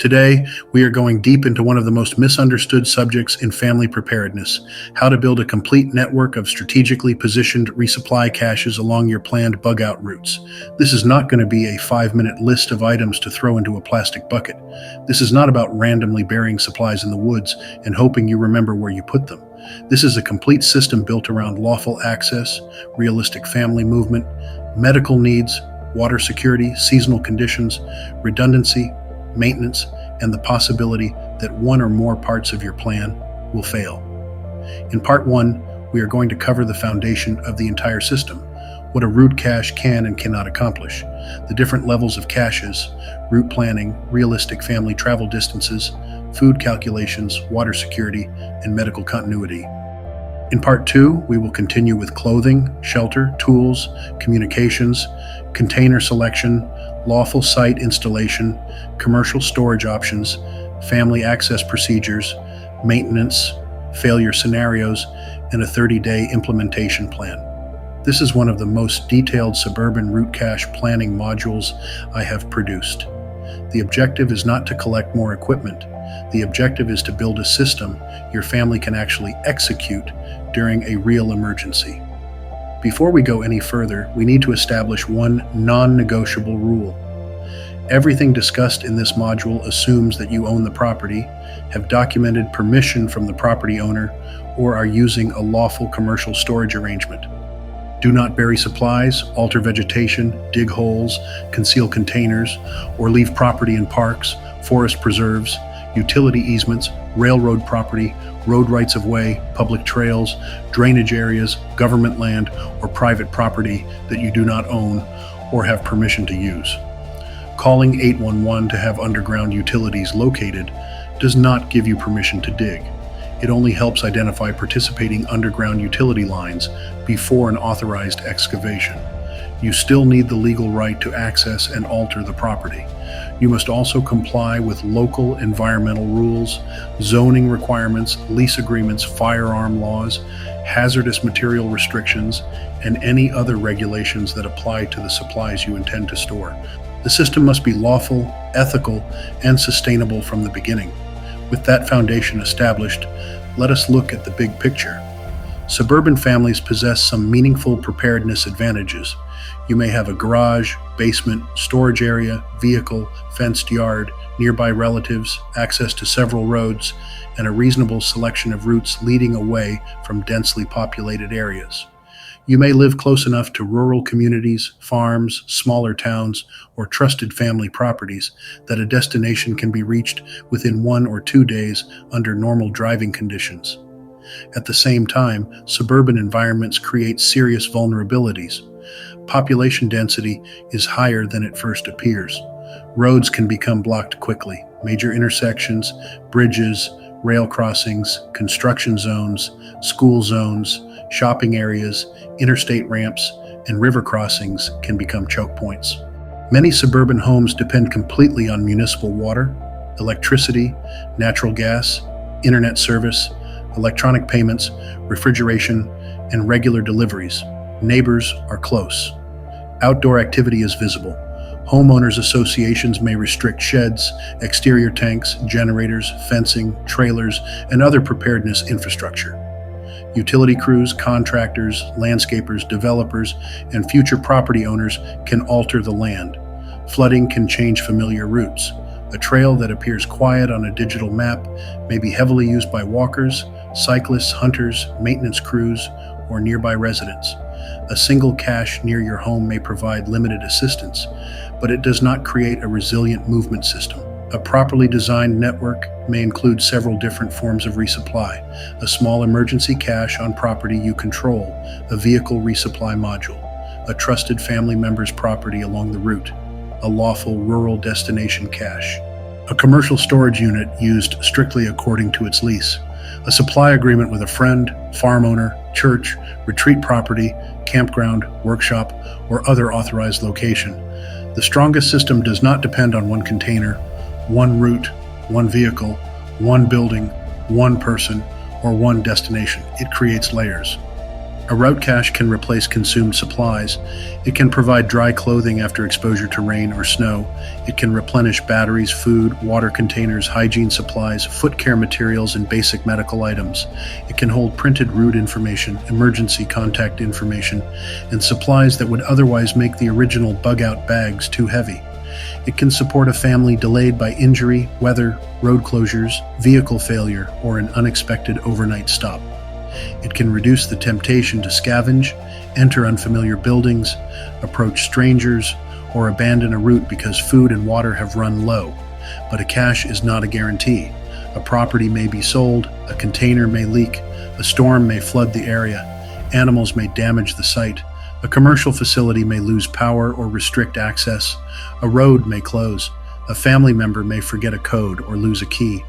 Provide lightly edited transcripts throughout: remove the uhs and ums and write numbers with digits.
Today, we are going deep into one of the most misunderstood subjects in family preparedness: how to build a complete network of strategically positioned resupply caches along your planned bug-out routes. This is not going to be a 5-minute list of items to throw into a plastic bucket. This is not about randomly burying supplies in the woods and hoping you remember where you put them. This is a complete system built around lawful access, realistic family movement, medical needs, water security, seasonal conditions, redundancy, maintenance, and the possibility that one or more parts of your plan will fail. In Part 1, we are going to cover the foundation of the entire system, what a route cache can and cannot accomplish, the different levels of caches, route planning, realistic family travel distances, food calculations, water security, and medical continuity. In Part 2, we will continue with clothing, shelter, tools, communications, container selection, lawful site installation, commercial storage options, family access procedures, maintenance, failure scenarios, and a 30-day implementation plan. This is one of the most detailed suburban route cache planning modules I have produced. The objective is not to collect more equipment. The objective is to build a system your family can actually execute during a real emergency. Before we go any further, we need to establish one non-negotiable rule. Everything discussed in this module assumes that you own the property, have documented permission from the property owner, or are using a lawful commercial storage arrangement. Do not bury supplies, alter vegetation, dig holes, conceal containers, or leave property in parks, forest preserves, utility easements, railroad property, road rights-of-way, public trails, drainage areas, government land, or private property that you do not own or have permission to use. Calling 811 to have underground utilities located does not give you permission to dig. It only helps identify participating underground utility lines before an authorized excavation. You still need the legal right to access and alter the property. You must also comply with local environmental rules, zoning requirements, lease agreements, firearm laws, hazardous material restrictions, and any other regulations that apply to the supplies you intend to store. The system must be lawful, ethical, and sustainable from the beginning. With that foundation established, let us look at the big picture. Suburban families possess some meaningful preparedness advantages. You may have a garage, basement, storage area, vehicle, fenced yard, nearby relatives, access to several roads, and a reasonable selection of routes leading away from densely populated areas. You may live close enough to rural communities, farms, smaller towns, or trusted family properties that a destination can be reached within 1 or 2 days under normal driving conditions. At the same time, suburban environments create serious vulnerabilities. Population density is higher than it first appears. Roads can become blocked quickly. Major intersections, bridges, rail crossings, construction zones, school zones, shopping areas, interstate ramps, and river crossings can become choke points. Many suburban homes depend completely on municipal water, electricity, natural gas, internet service, electronic payments, refrigeration, and regular deliveries. Neighbors are close. Outdoor activity is visible. Homeowners associations may restrict sheds, exterior tanks, generators, fencing, trailers, and other preparedness infrastructure. Utility crews, contractors, landscapers, developers, and future property owners can alter the land. Flooding can change familiar routes. A trail that appears quiet on a digital map may be heavily used by walkers, cyclists, hunters, maintenance crews, or nearby residents. A single cache near your home may provide limited assistance, but it does not create a resilient movement system. A properly designed network may include several different forms of resupply: a small emergency cache on property you control, a vehicle resupply module, a trusted family member's property along the route, a lawful rural destination cache, a commercial storage unit used strictly according to its lease, a supply agreement with a friend, farm owner, church, retreat property, campground, workshop, or other authorized location. The strongest system does not depend on one container, one route, one vehicle, one building, one person, or one destination. It creates layers. A route cache can replace consumed supplies. It can provide dry clothing after exposure to rain or snow. It can replenish batteries, food, water containers, hygiene supplies, foot care materials, and basic medical items. It can hold printed route information, emergency contact information, and supplies that would otherwise make the original bug-out bags too heavy. It can support a family delayed by injury, weather, road closures, vehicle failure, or an unexpected overnight stop. It can reduce the temptation to scavenge, enter unfamiliar buildings, approach strangers, or abandon a route because food and water have run low. But a cache is not a guarantee. A property may be sold, a container may leak, a storm may flood the area, animals may damage the site, a commercial facility may lose power or restrict access, a road may close, a family member may forget a code or lose a key.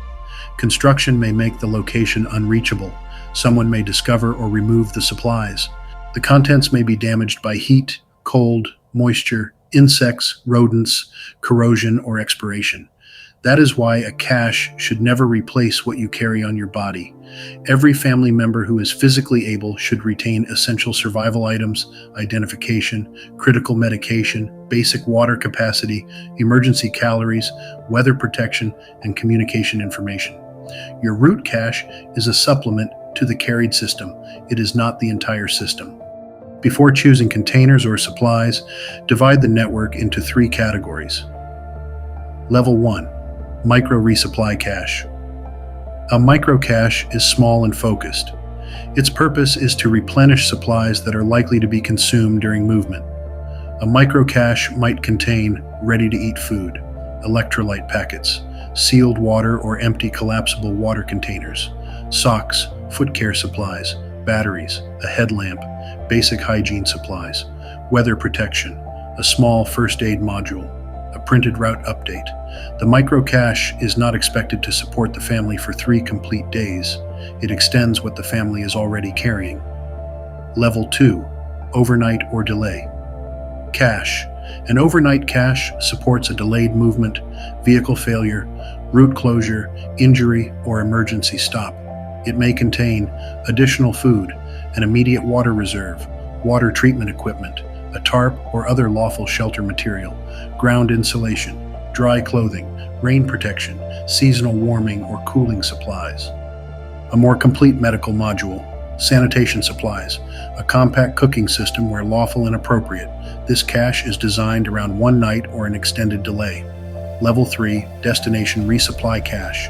Construction may make the location unreachable. Someone may discover or remove the supplies. The contents may be damaged by heat, cold, moisture, insects, rodents, corrosion, or expiration. That is why a cache should never replace what you carry on your body. Every family member who is physically able should retain essential survival items, identification, critical medication, basic water capacity, emergency calories, weather protection, and communication information. Your route cache is a supplement to the carried system. It is not the entire system. Before choosing containers or supplies, divide the network into 3 categories. Level 1. Micro resupply cache. A micro cache is small and focused. Its purpose is to replenish supplies that are likely to be consumed during movement. A micro cache might contain ready-to-eat food, electrolyte packets, sealed water or empty collapsible water containers, socks, foot care supplies, batteries, a headlamp, basic hygiene supplies, weather protection, a small first aid module, a printed route update. The micro cache is not expected to support the family for 3 complete days. It extends what the family is already carrying. Level 2. Overnight or delay. Cache. An overnight cache supports a delayed movement, vehicle failure, route closure, injury, or emergency stop. It may contain additional food, an immediate water reserve, water treatment equipment, a tarp or other lawful shelter material, ground insulation, dry clothing, rain protection, seasonal warming or cooling supplies. A more complete medical module, sanitation supplies, a compact cooking system where lawful and appropriate. This cache is designed around one night or an extended delay. Level 3, Destination Resupply Cache.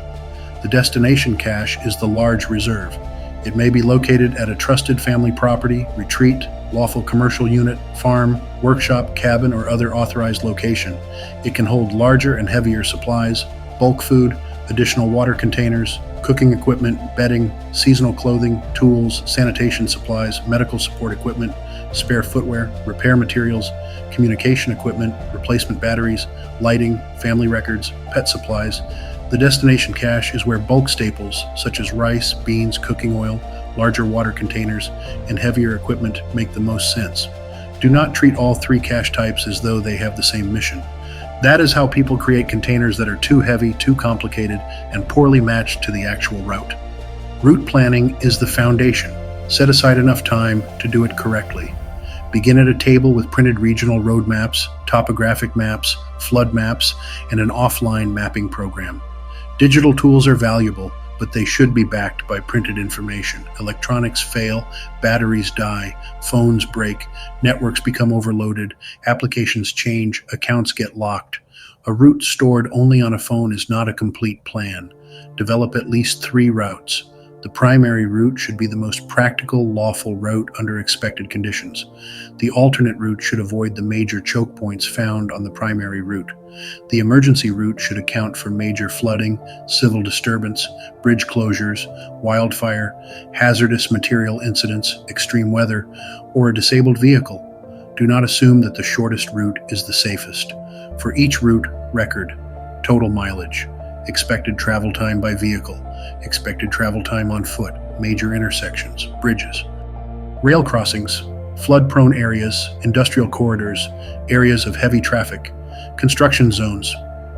The destination cache is the large reserve. It may be located at a trusted family property, retreat, lawful commercial unit, farm, workshop, cabin, or other authorized location. It can hold larger and heavier supplies, bulk food, additional water containers, cooking equipment, bedding, seasonal clothing, tools, sanitation supplies, medical support equipment, spare footwear, repair materials, communication equipment, replacement batteries, lighting, family records, pet supplies. The destination cache is where bulk staples such as rice, beans, cooking oil, larger water containers, and heavier equipment make the most sense. Do not treat all 3 cache types as though they have the same mission. That is how people create containers that are too heavy, too complicated, and poorly matched to the actual route. Route planning is the foundation. Set aside enough time to do it correctly. Begin at a table with printed regional road maps, topographic maps, flood maps, and an offline mapping program. Digital tools are valuable, but they should be backed by printed information. Electronics fail, batteries die, phones break, networks become overloaded, applications change, accounts get locked. A route stored only on a phone is not a complete plan. Develop at least 3 routes. The primary route should be the most practical, lawful route under expected conditions. The alternate route should avoid the major choke points found on the primary route. The emergency route should account for major flooding, civil disturbance, bridge closures, wildfire, hazardous material incidents, extreme weather, or a disabled vehicle. Do not assume that the shortest route is the safest. For each route, record total mileage, expected travel time by vehicle, expected travel time on foot, major intersections, bridges, rail crossings, flood-prone areas, industrial corridors, areas of heavy traffic, construction zones,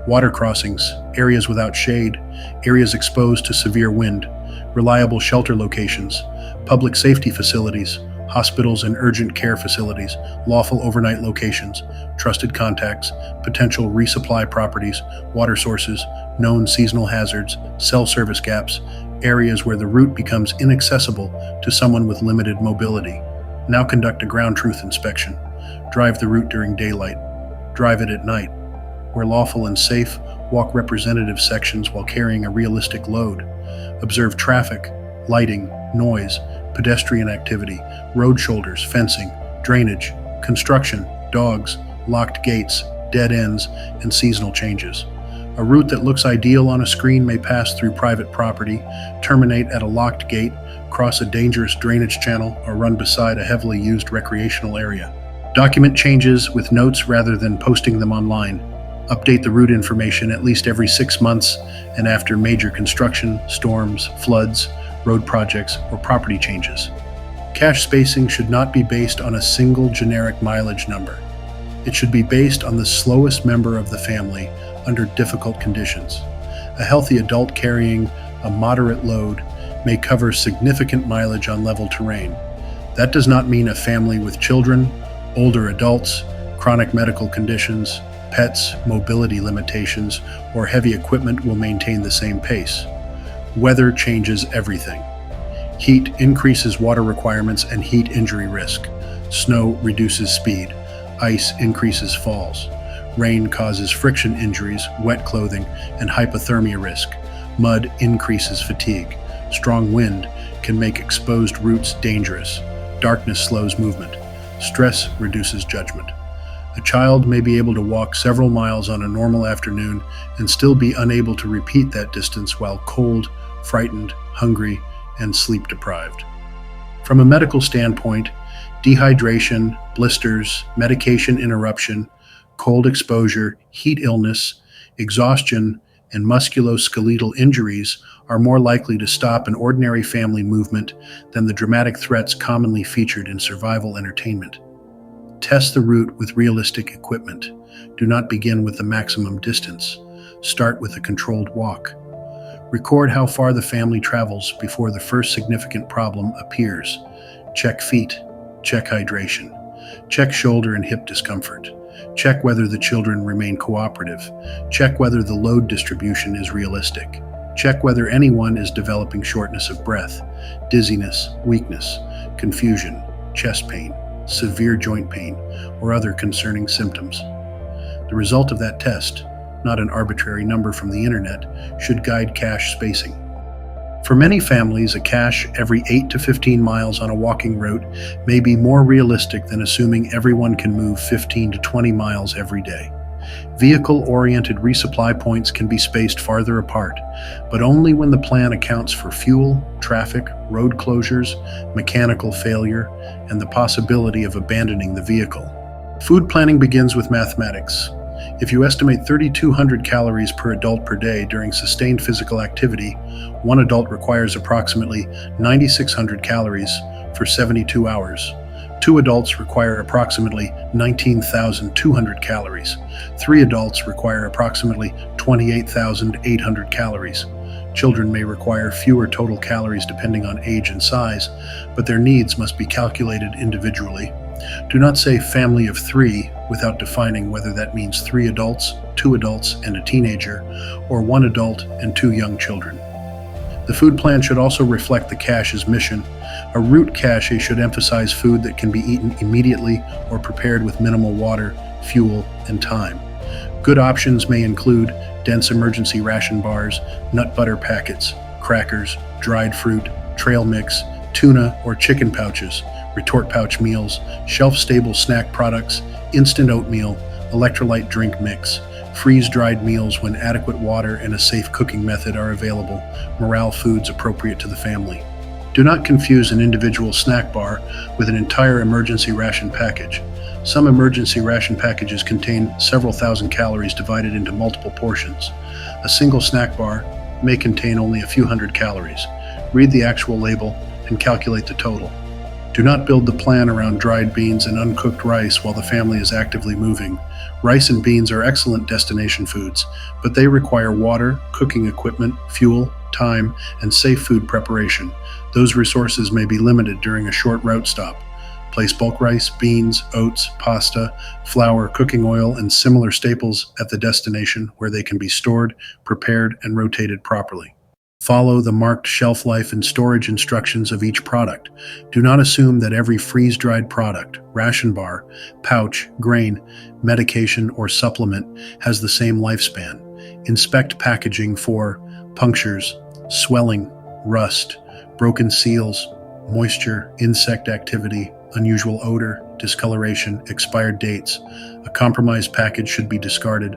water crossings, areas without shade, areas exposed to severe wind, reliable shelter locations, public safety facilities, hospitals and urgent care facilities, lawful overnight locations, trusted contacts, potential resupply properties, water sources, known seasonal hazards, cell service gaps, areas where the route becomes inaccessible to someone with limited mobility. Now conduct a ground truth inspection. Drive the route during daylight. Drive it at night. Where lawful and safe, walk representative sections while carrying a realistic load. Observe traffic, lighting, noise, pedestrian activity, road shoulders, fencing, drainage, construction, dogs, locked gates, dead ends, and seasonal changes. A route that looks ideal on a screen may pass through private property, terminate at a locked gate, cross a dangerous drainage channel, or run beside a heavily used recreational area. Document changes with notes rather than posting them online. Update the route information at least every 6 months and after major construction, storms, floods, road projects, or property changes. Cache spacing should not be based on a single generic mileage number. It should be based on the slowest member of the family under difficult conditions. A healthy adult carrying a moderate load may cover significant mileage on level terrain. That does not mean a family with children, older adults, chronic medical conditions, pets, mobility limitations, or heavy equipment will maintain the same pace. Weather changes everything. Heat increases water requirements and heat injury risk. Snow reduces speed. Ice increases falls. Rain causes friction injuries, wet clothing, and hypothermia risk. Mud increases fatigue. Strong wind can make exposed routes dangerous. Darkness slows movement. Stress reduces judgment. A child may be able to walk several miles on a normal afternoon and still be unable to repeat that distance while cold, frightened, hungry, and sleep deprived. From a medical standpoint, dehydration, blisters, medication interruption, cold exposure, heat illness, exhaustion, and musculoskeletal injuries are more likely to stop an ordinary family movement than the dramatic threats commonly featured in survival entertainment. Test the route with realistic equipment. Do not begin with the maximum distance. Start with a controlled walk. Record how far the family travels before the first significant problem appears. Check feet. Check hydration. Check shoulder and hip discomfort. Check whether the children remain cooperative. Check whether the load distribution is realistic. Check whether anyone is developing shortness of breath, dizziness, weakness, confusion, chest pain, severe joint pain, or other concerning symptoms. The result of that test, not an arbitrary number from the internet, should guide cache spacing. For many families, a cache every 8 to 15 miles on a walking route may be more realistic than assuming everyone can move 15 to 20 miles every day. Vehicle-oriented resupply points can be spaced farther apart, but only when the plan accounts for fuel, traffic, road closures, mechanical failure, and the possibility of abandoning the vehicle. Food planning begins with mathematics. If you estimate 3,200 calories per adult per day during sustained physical activity, one adult requires approximately 9,600 calories for 72 hours. Two adults require approximately 19,200 calories. Three adults require approximately 28,800 calories. Children may require fewer total calories depending on age and size, but their needs must be calculated individually. Do not say family of 3 without defining whether that means 3 adults, 2 adults, and a teenager, or 1 adult and 2 young children. The food plan should also reflect the cache's mission. A route cache should emphasize food that can be eaten immediately or prepared with minimal water, fuel, and time. Good options may include dense emergency ration bars, nut butter packets, crackers, dried fruit, trail mix, tuna or chicken pouches, retort pouch meals, shelf-stable snack products, instant oatmeal, electrolyte drink mix, freeze-dried meals when adequate water and a safe cooking method are available, morale foods appropriate to the family. Do not confuse an individual snack bar with an entire emergency ration package. Some emergency ration packages contain several thousand calories divided into multiple portions. A single snack bar may contain only a few hundred calories. Read the actual label and calculate the total. Do not build the plan around dried beans and uncooked rice while the family is actively moving. Rice and beans are excellent destination foods, but they require water, cooking equipment, fuel, time, and safe food preparation. Those resources may be limited during a short route stop. Place bulk rice, beans, oats, pasta, flour, cooking oil, and similar staples at the destination where they can be stored, prepared, and rotated properly. Follow the marked shelf life and storage instructions of each product. Do not assume that every freeze-dried product, ration bar, pouch, grain, medication, or supplement has the same lifespan. Inspect packaging for punctures, swelling, rust, broken seals, moisture, insect activity, unusual odor, discoloration, expired dates. A compromised package should be discarded.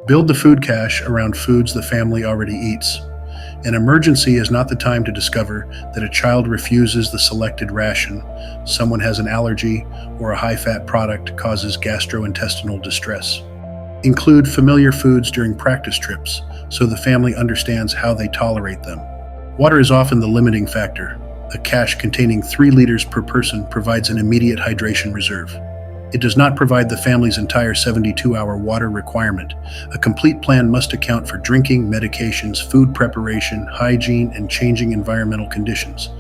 Build the food cache around foods the family already eats. An emergency is not the time to discover that a child refuses the selected ration, someone has an allergy, or a high-fat product causes gastrointestinal distress. Include familiar foods during practice trips so the family understands how they tolerate them. Water is often the limiting factor. A cache containing 3 liters per person provides an immediate hydration reserve. It does not provide the family's entire 72-hour water requirement. A complete plan must account for drinking, medications, food preparation, hygiene, and changing environmental conditions.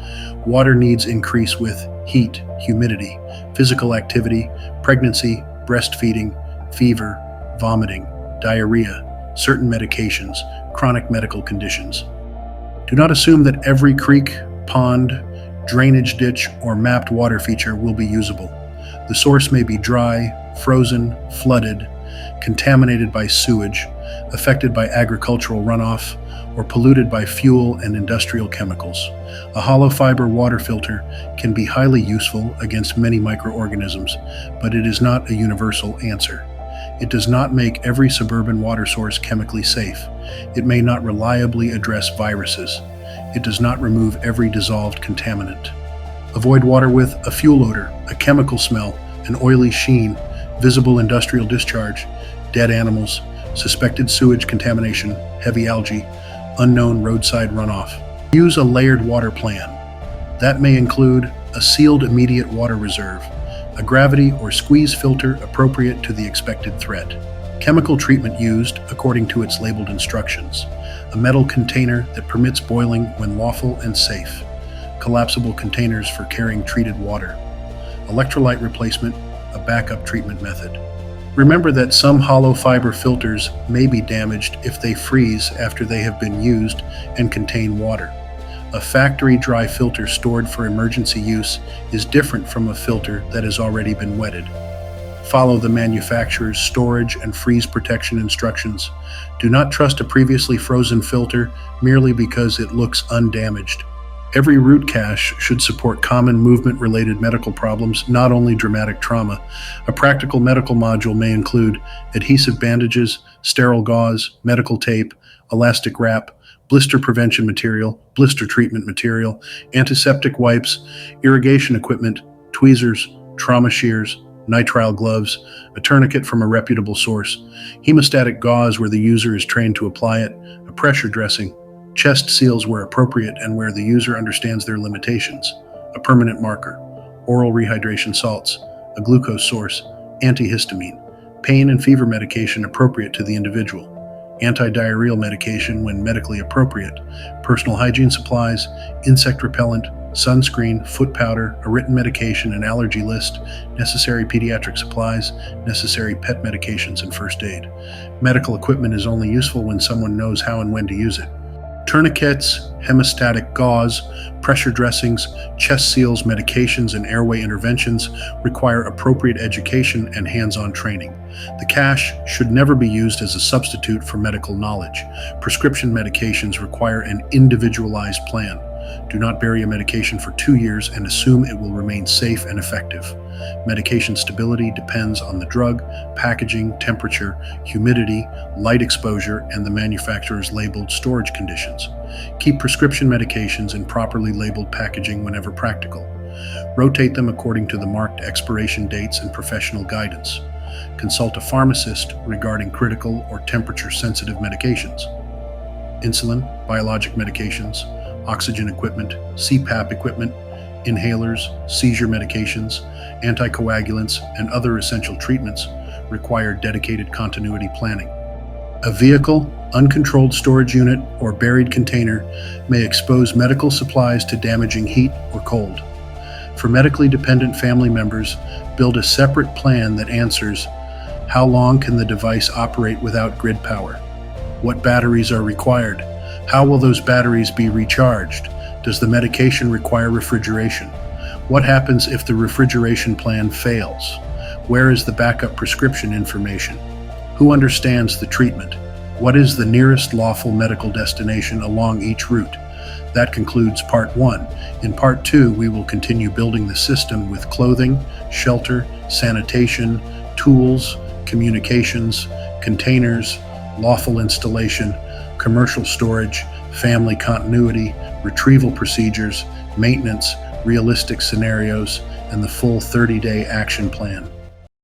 Water needs increase with heat, humidity, physical activity, pregnancy, breastfeeding, fever, vomiting, diarrhea, certain medications, chronic medical conditions. Do not assume that every creek, pond, drainage ditch, or mapped water feature will be usable. The source may be dry, frozen, flooded, contaminated by sewage, affected by agricultural runoff, or polluted by fuel and industrial chemicals. A hollow fiber water filter can be highly useful against many microorganisms, but it is not a universal answer. It does not make every suburban water source chemically safe. It may not reliably address viruses. It does not remove every dissolved contaminant. Avoid water with a fuel odor, a chemical smell, an oily sheen, visible industrial discharge, dead animals, suspected sewage contamination, heavy algae, unknown roadside runoff. Use a layered water plan. That may include a sealed immediate water reserve, a gravity or squeeze filter appropriate to the expected threat, chemical treatment used according to its labeled instructions, a metal container that permits boiling when lawful and safe, collapsible containers for carrying treated water, electrolyte replacement, a backup treatment method. Remember that some hollow fiber filters may be damaged if they freeze after they have been used and contain water. A factory dry filter stored for emergency use is different from a filter that has already been wetted. Follow the manufacturer's storage and freeze protection instructions. Do not trust a previously frozen filter merely because it looks undamaged. Every root cache should support common movement-related medical problems, not only dramatic trauma. A practical medical module may include adhesive bandages, sterile gauze, medical tape, elastic wrap, blister prevention material, blister treatment material, antiseptic wipes, irrigation equipment, tweezers, trauma shears, nitrile gloves, a tourniquet from a reputable source, hemostatic gauze where the user is trained to apply it, a pressure dressing, chest seals where appropriate and where the user understands their limitations, a permanent marker, oral rehydration salts, a glucose source, antihistamine, pain and fever medication appropriate to the individual, anti-diarrheal medication when medically appropriate, personal hygiene supplies, insect repellent, sunscreen, foot powder, a written medication and allergy list, necessary pediatric supplies, necessary pet medications, and first aid. Medical equipment is only useful when someone knows how and when to use it. Tourniquets, hemostatic gauze, pressure dressings, chest seals, medications, and airway interventions require appropriate education and hands-on training. The cache should never be used as a substitute for medical knowledge. Prescription medications require an individualized plan. Do not bury a medication for 2 years and assume it will remain safe and effective. Medication stability depends on the drug, packaging, temperature, humidity, light exposure, and the manufacturer's labeled storage conditions. Keep prescription medications in properly labeled packaging whenever practical. Rotate them according to the marked expiration dates and professional guidance. Consult a pharmacist regarding critical or temperature-sensitive medications. Insulin, biologic medications, oxygen equipment, CPAP equipment, inhalers, seizure medications, anticoagulants, and other essential treatments require dedicated continuity planning. A vehicle, uncontrolled storage unit, or buried container may expose medical supplies to damaging heat or cold. For medically dependent family members, build a separate plan that answers: how long can the device operate without grid power? What batteries are required? How will those batteries be recharged? Does the medication require refrigeration? What happens if the refrigeration plan fails? Where is the backup prescription information? Who understands the treatment? What is the nearest lawful medical destination along each route? That concludes Part 1. In Part 2, we will continue building the system with clothing, shelter, sanitation, tools, communications, containers, lawful installation, commercial storage, family continuity, retrieval procedures, maintenance, realistic scenarios, and the full 30-day action plan.